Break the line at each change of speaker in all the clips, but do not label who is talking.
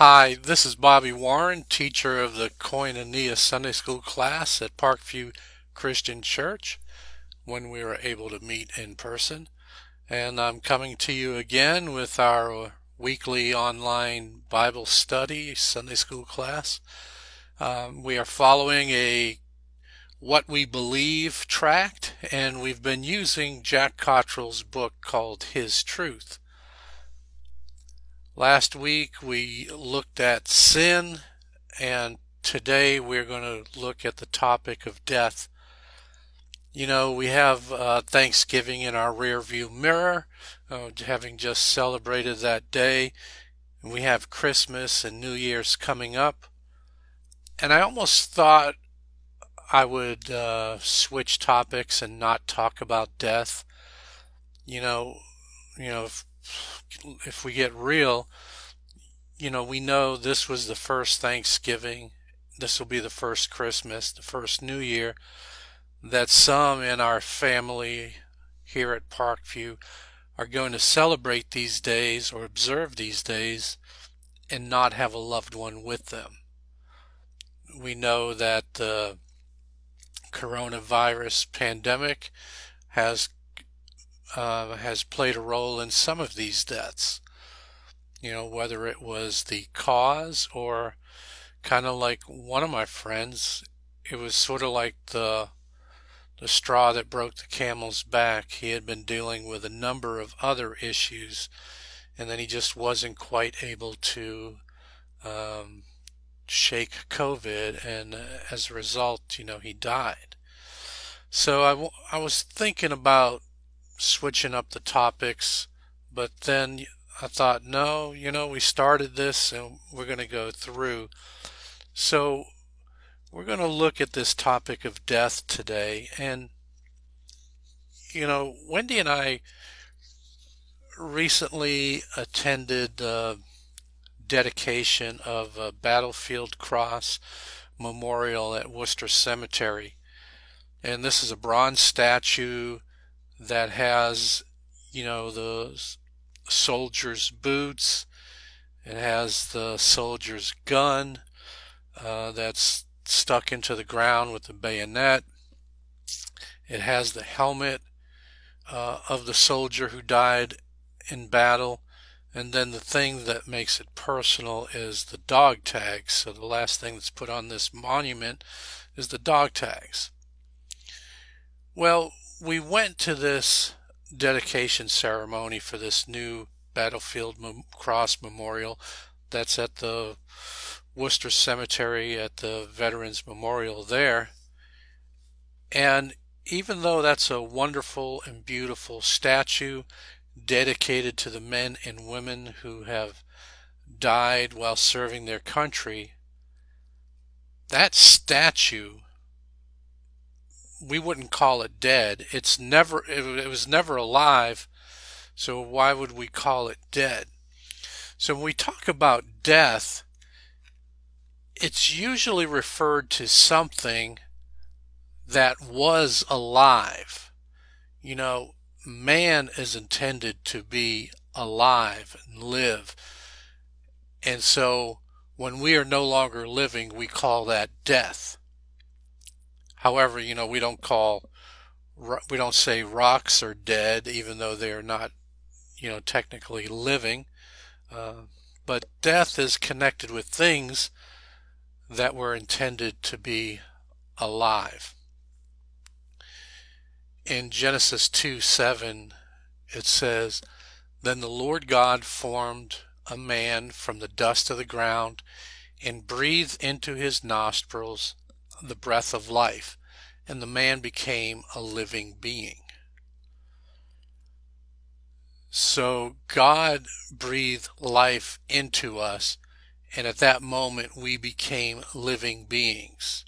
Hi, this is Bobby Warren, teacher of the Koinonia Sunday School class at Parkview Christian Church when we were able to meet in person. And I'm coming to you again with our weekly online Bible study Sunday School class. We are following a What We Believe tract, and we've been using Jack Cottrell's book called His Truth. Last week we looked at sin, and today we're going to look at the topic of death. You know, we have Thanksgiving in our rear view mirror, having just celebrated that day. And we have Christmas and New Year's coming up. And I almost thought I would switch topics and not talk about death. You know, if we get real, we know this was the first Thanksgiving, this will be the first Christmas, the first New Year, that some in our family here at Parkview are going to celebrate these days or observe these days and not have a loved one with them. We know that the coronavirus pandemic has played a role in some of these deaths. Whether it was the cause or kind of like one of my friends, it was sort of like the straw that broke the camel's back. He had been dealing with a number of other issues, and then he just wasn't quite able to shake COVID, and as a result, he died. So I was thinking about switching up the topics, but then I thought, no, we started this and we're going to go through. So we're going to look at this topic of death today. And, Wendy and I recently attended the dedication of a Battlefield Cross Memorial at Worcester Cemetery. And this is a bronze statue that has, the soldier's boots. It has the soldier's gun that's stuck into the ground with the bayonet. It has the helmet of the soldier who died in battle. And then the thing that makes it personal is the dog tags. So the last thing that's put on this monument is the dog tags. Well, we went to this dedication ceremony for this new Battlefield Cross Memorial that's at the Worcester Cemetery at the Veterans Memorial there. And even though that's a wonderful and beautiful statue dedicated to the men and women who have died while serving their country, that statue, we wouldn't call it dead. It was never alive, so why would we call it dead? So when we talk about death, it's usually referred to something that was alive. Man is intended to be alive and live. And so when we are no longer living, we call that death. However, we don't say rocks are dead, even though they are not, technically living. But death is connected with things that were intended to be alive. In Genesis 2:7, it says, "Then the Lord God formed a man from the dust of the ground and breathed into his nostrils the breath of life, and the man became a living being." So God breathed life into us, and at that moment we became living beings.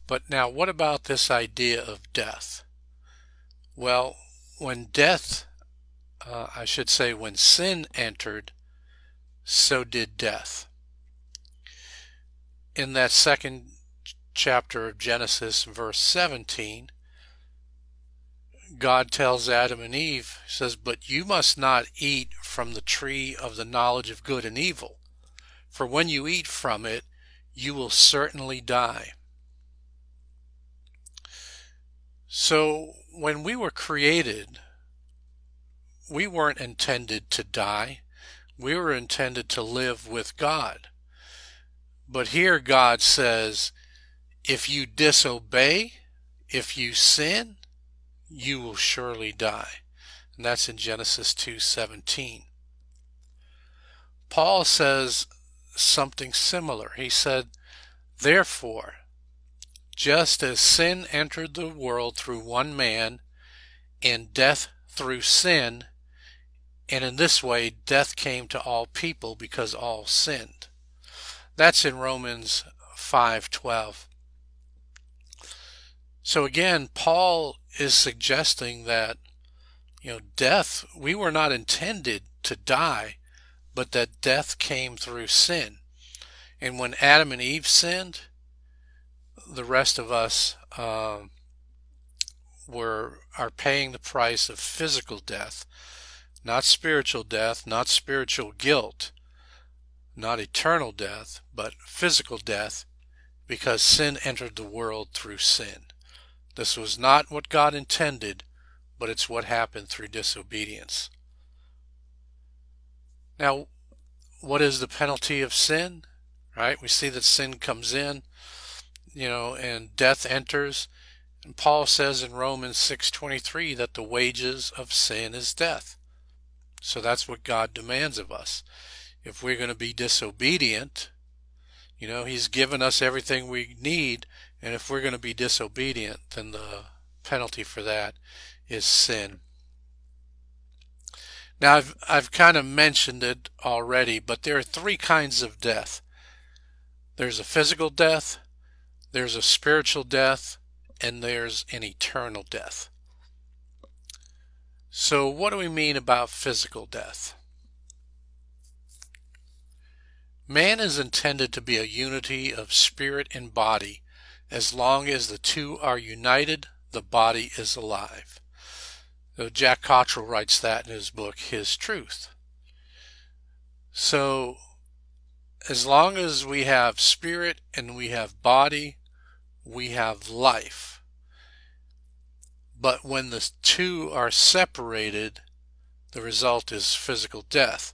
But now, what about this idea of death? Well, when when sin entered, so did death. In that second chapter of Genesis, verse 17, God tells Adam and Eve, he says, "But you must not eat from the tree of the knowledge of good and evil, for when you eat from it, you will certainly die. So when we were created, we weren't intended to die. We were intended to live with God. But here God says, if you disobey, if you sin, you will surely die. And that's in Genesis 2:17. Paul says something similar. He said, therefore, just as sin entered the world through one man, and death through sin, and in this way death came to all people because all sinned. That's in Romans 5:12. So again, Paul is suggesting that, death, we were not intended to die, but that death came through sin. And when Adam and Eve sinned, the rest of us are paying the price of physical death, not spiritual death, not spiritual guilt, not eternal death, but physical death, because sin entered the world through sin. This was not what God intended, but it's what happened through disobedience. Now, what is the penalty of sin? Right? We see that sin comes in, and death enters. And Paul says in Romans 6:23 that the wages of sin is death. So that's what God demands of us. If we're going to be disobedient, He's given us everything we need, and if we're going to be disobedient, then the penalty for that is sin. Now, I've kind of mentioned it already, but there are three kinds of death. There's a physical death, there's a spiritual death, and there's an eternal death. So what do we mean about physical death? Man is intended to be a unity of spirit and body. As long as the two are united, the body is alive. So Jack Cottrell writes that in his book, His Truth. So as long as we have spirit and we have body, we have life. But when the two are separated, the result is physical death.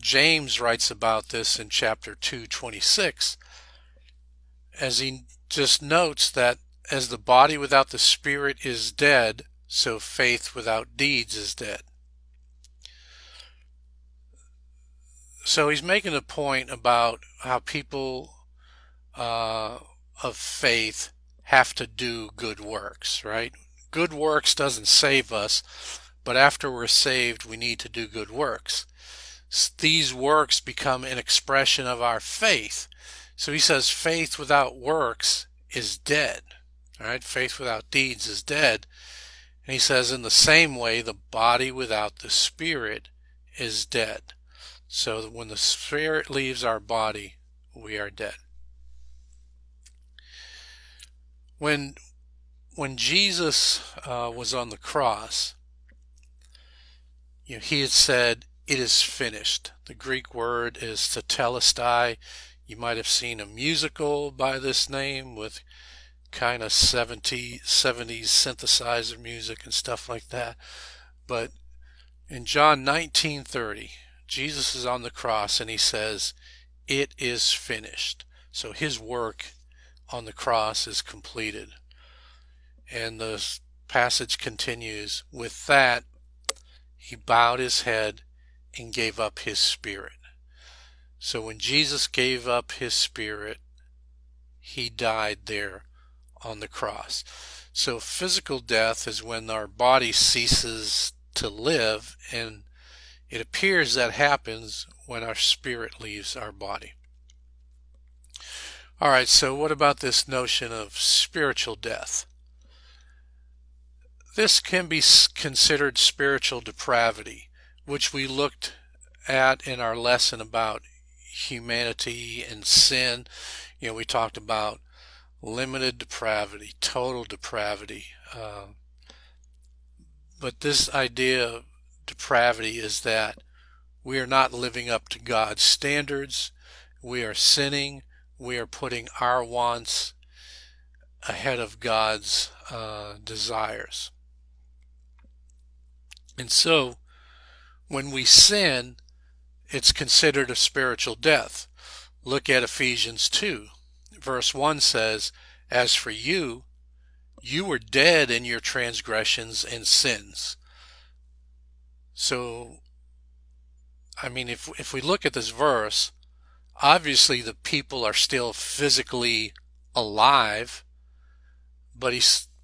James writes about this in chapter 2:26, as he just notes that as the body without the spirit is dead, so faith without deeds is dead. So he's making a point about how people of faith have to do good works, right? Good works doesn't save us, but after we're saved, we need to do good works. These works become an expression of our faith. So he says faith without works is dead. All right, faith without deeds is dead. And he says in the same way, the body without the spirit is dead. So that when the spirit leaves our body, we are dead. When Jesus was on the cross, he had said, "It is finished." The Greek word is tetelestai. You might have seen a musical by this name with kind of 70s synthesizer music and stuff like that. But in John 19:30, Jesus is on the cross and he says, "It is finished." So his work on the cross is completed. And the passage continues, with that, he bowed his head and gave up his spirit. So when Jesus gave up his spirit, he died there on the cross. So physical death is when our body ceases to live, and it appears that happens when our spirit leaves our body. All right, so what about this notion of spiritual death? This can be considered spiritual depravity, which we looked at in our lesson about humanity and sin. We talked about limited depravity, total depravity. But this idea of depravity is that We are not living up to God's standards. We are sinning. We are putting our wants ahead of God's desires. And so, when we sin, it's considered a spiritual death. Look at Ephesians 2. Verse 1 says, "As for you, you were dead in your transgressions and sins." So, I mean, if we look at this verse, obviously the people are still physically alive, but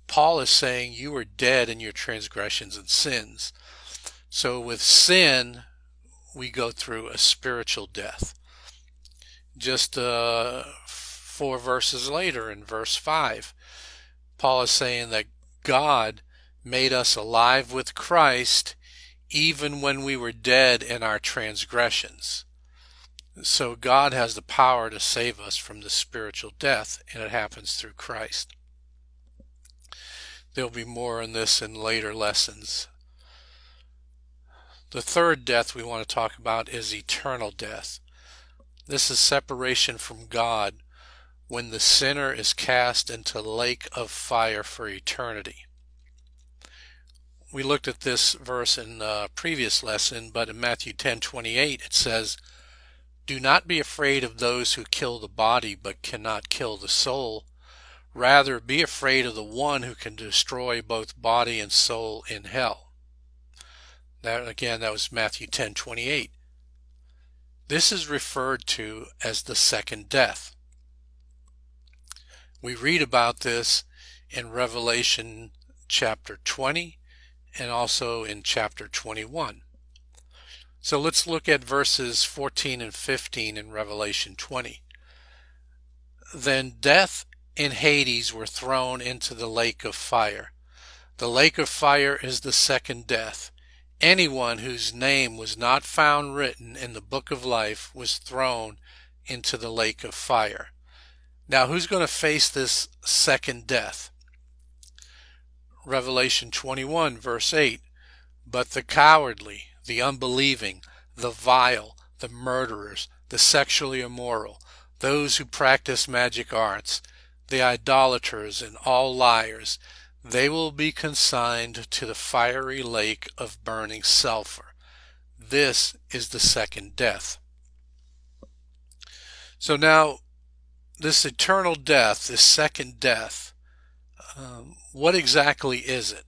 Paul is saying you were dead in your transgressions and sins. So with sin, we go through a spiritual death. Just 4 verses later, in verse 5, Paul is saying that God made us alive with Christ even when we were dead in our transgressions. So God has the power to save us from the spiritual death, and it happens through Christ. There'll be more on this in later lessons. The third death we want to talk about is eternal death. This is separation from God when the sinner is cast into the lake of fire for eternity. We looked at this verse in a previous lesson, but in Matthew 10:28 it says, "Do not be afraid of those who kill the body but cannot kill the soul. Rather, be afraid of the one who can destroy both body and soul in hell." That was Matthew 10:28. This is referred to as the second death. We read about this in Revelation chapter 20 and also in chapter 21. So let's look at verses 14 and 15 in Revelation 20. "Then death and Hades were thrown into the lake of fire. The lake of fire is the second death. Anyone whose name was not found written in the book of life was thrown into the lake of fire." Now, who's going to face this second death? Revelation 21 verse 8, "But the cowardly, the unbelieving, the vile, the murderers, the sexually immoral, those who practice magic arts, the idolaters, and all liars, they will be consigned to the fiery lake of burning sulfur. This is the second death." So now, this eternal death, this second death, what exactly is it?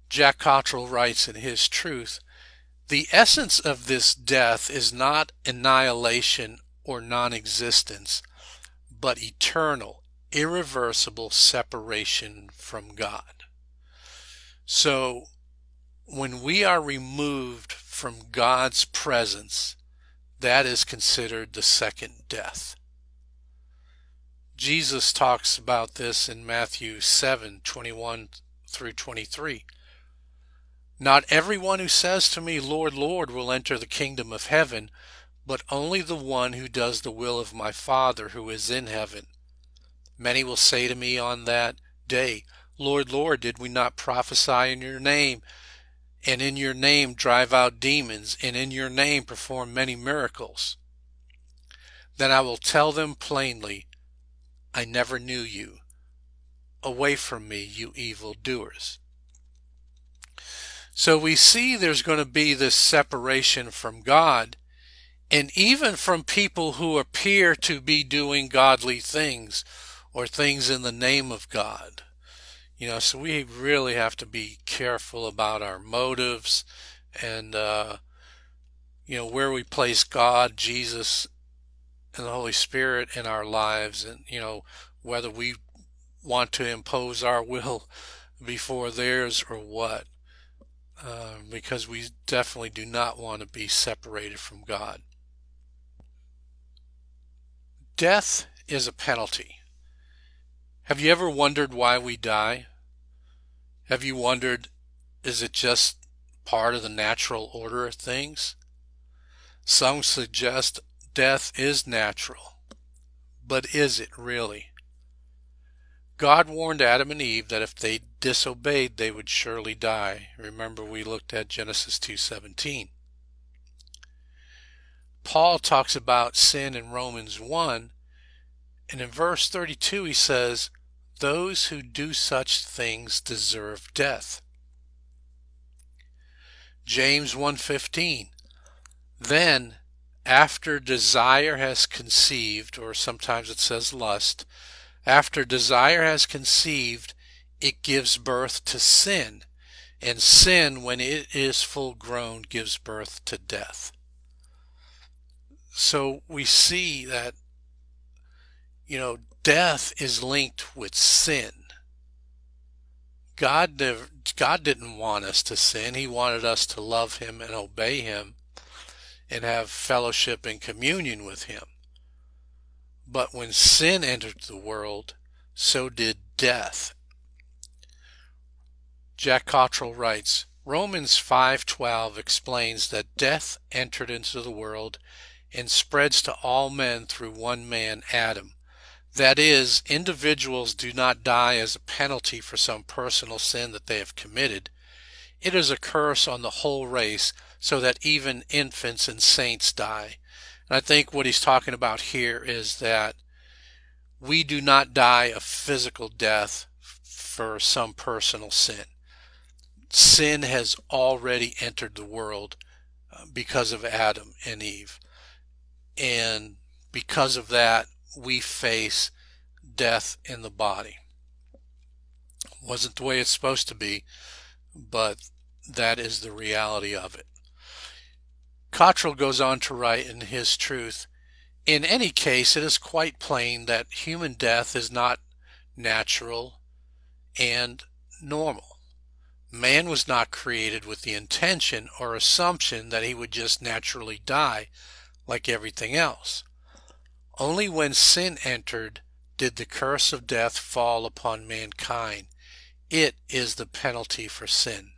Jack Cottrell writes in his Truth, "The essence of this death is not annihilation or non-existence, but eternal, irreversible separation from God." So, when we are removed from God's presence, that is considered the second death. Jesus talks about this in Matthew 7:21 through 23. "Not everyone who says to me, 'Lord, Lord,' will enter the kingdom of heaven, but only the one who does the will of my Father who is in heaven. Many will say to me on that day, 'Lord, Lord, did we not prophesy in your name, and in your name drive out demons, and in your name perform many miracles?' Then I will tell them plainly, 'I never knew you. Away from me, you evil doers.'" So we see there's going to be this separation from God, and even from people who appear to be doing godly things or things in the name of God. So we really have to be careful about our motives and, where we place God, Jesus, and the Holy Spirit in our lives, and, whether we want to impose our will before theirs or what. Because we definitely do not want to be separated from God. Death is a penalty. Have you ever wondered why we die? Have you wondered, is it just part of the natural order of things? Some suggest death is natural, but is it really? God warned Adam and Eve that if they disobeyed, they would surely die. Remember, we looked at Genesis 2:17. Paul talks about sin in Romans 1, and in verse 32 he says, those who do such things deserve death. James 1:15, then after desire has conceived, or sometimes it says lust, after desire has conceived, it gives birth to sin, and sin, when it is full grown, gives birth to death. So we see that, death is linked with sin. God didn't want us to sin. He wanted us to love him and obey him and have fellowship and communion with him. But when sin entered the world, so did death. Jack Cottrell writes, Romans 5:12 explains that death entered into the world and spreads to all men through one man, Adam. That is, individuals do not die as a penalty for some personal sin that they have committed. It is a curse on the whole race, so that even infants and saints die. And I think what he's talking about here is that we do not die a physical death for some personal sin. Sin has already entered the world because of Adam and Eve. And because of that, we face death in the body. Wasn't the way it's supposed to be, but that is the reality of it. Cottrell goes on to write in his Truth, in any case, it is quite plain that human death is not natural and normal. Man was not created with the intention or assumption that he would just naturally die like everything else. Only when sin entered did the curse of death fall upon mankind. It is the penalty for sin.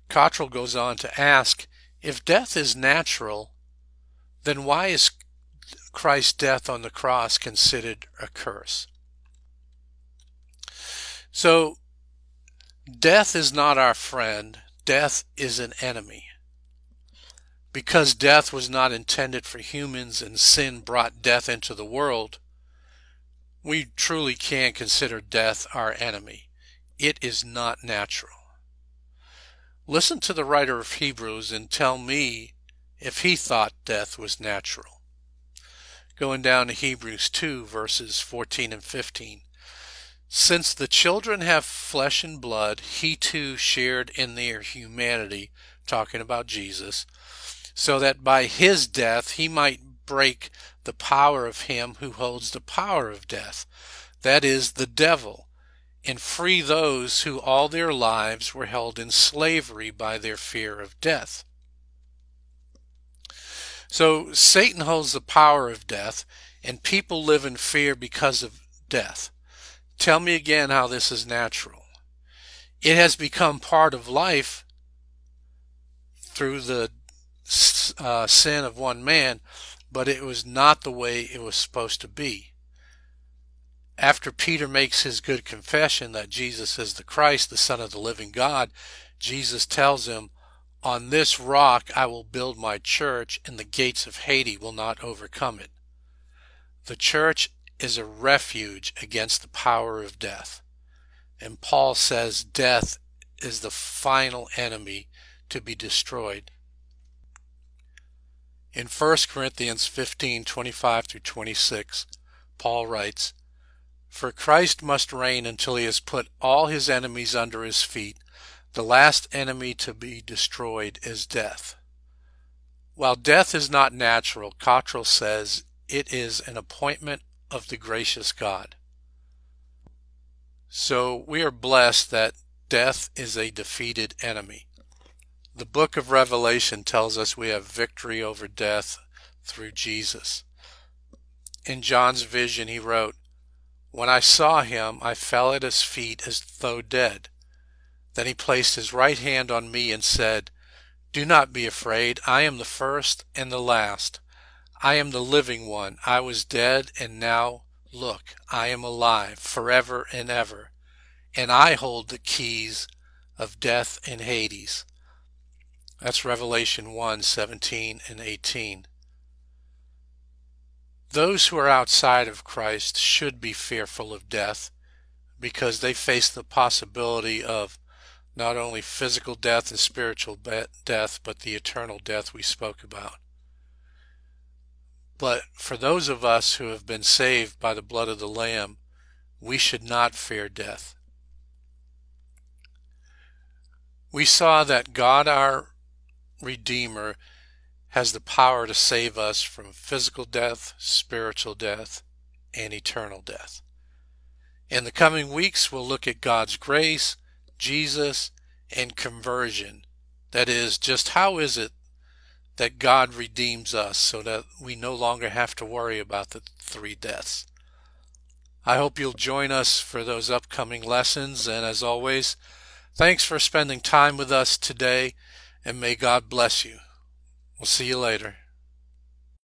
Cottrell goes on to ask, if death is natural, then why is Christ's death on the cross considered a curse? So, death is not our friend. Death is an enemy. Because death was not intended for humans and sin brought death into the world, we truly can't consider death our enemy. It is not natural. Listen to the writer of Hebrews and tell me if he thought death was natural. Going down to Hebrews 2, verses 14 and 15. Since the children have flesh and blood, he too shared in their humanity, talking about Jesus, so that by his death he might break the power of him who holds the power of death, that is, the devil, and free those who all their lives were held in slavery by their fear of death. So Satan holds the power of death, and people live in fear because of death. Tell me again how this is natural. It has become part of life through the sin of one man, but it was not the way it was supposed to be. After Peter makes his good confession that Jesus is the Christ, the Son of the living God, Jesus tells him, on this rock I will build my church, and the gates of Hades will not overcome it. The church is a refuge against the power of death. And Paul says death is the final enemy to be destroyed. In 1 Corinthians 15:25-26, Paul writes, for Christ must reign until he has put all his enemies under his feet. The last enemy to be destroyed is death. While death is not natural, Cottrell says it is an appointment of the gracious God. So we are blessed that death is a defeated enemy. The book of Revelation tells us we have victory over death through Jesus. In John's vision he wrote, when I saw him, I fell at his feet as though dead. Then he placed his right hand on me and said, do not be afraid. I am the first and the last. I am the living one. I was dead, and now, look, I am alive forever and ever, and I hold the keys of death and Hades. That's Revelation 1:17 and 18. Those who are outside of Christ should be fearful of death because they face the possibility of not only physical death and spiritual death, but the eternal death we spoke about. But for those of us who have been saved by the blood of the Lamb, we should not fear death. We saw that God, our Redeemer, has the power to save us from physical death, spiritual death, and eternal death. In the coming weeks, we'll look at God's grace, Jesus, and conversion. That is, just how is it that God redeems us so that we no longer have to worry about the three deaths. I hope you'll join us for those upcoming lessons, and as always, thanks for spending time with us today, and may God bless you. We'll see you later.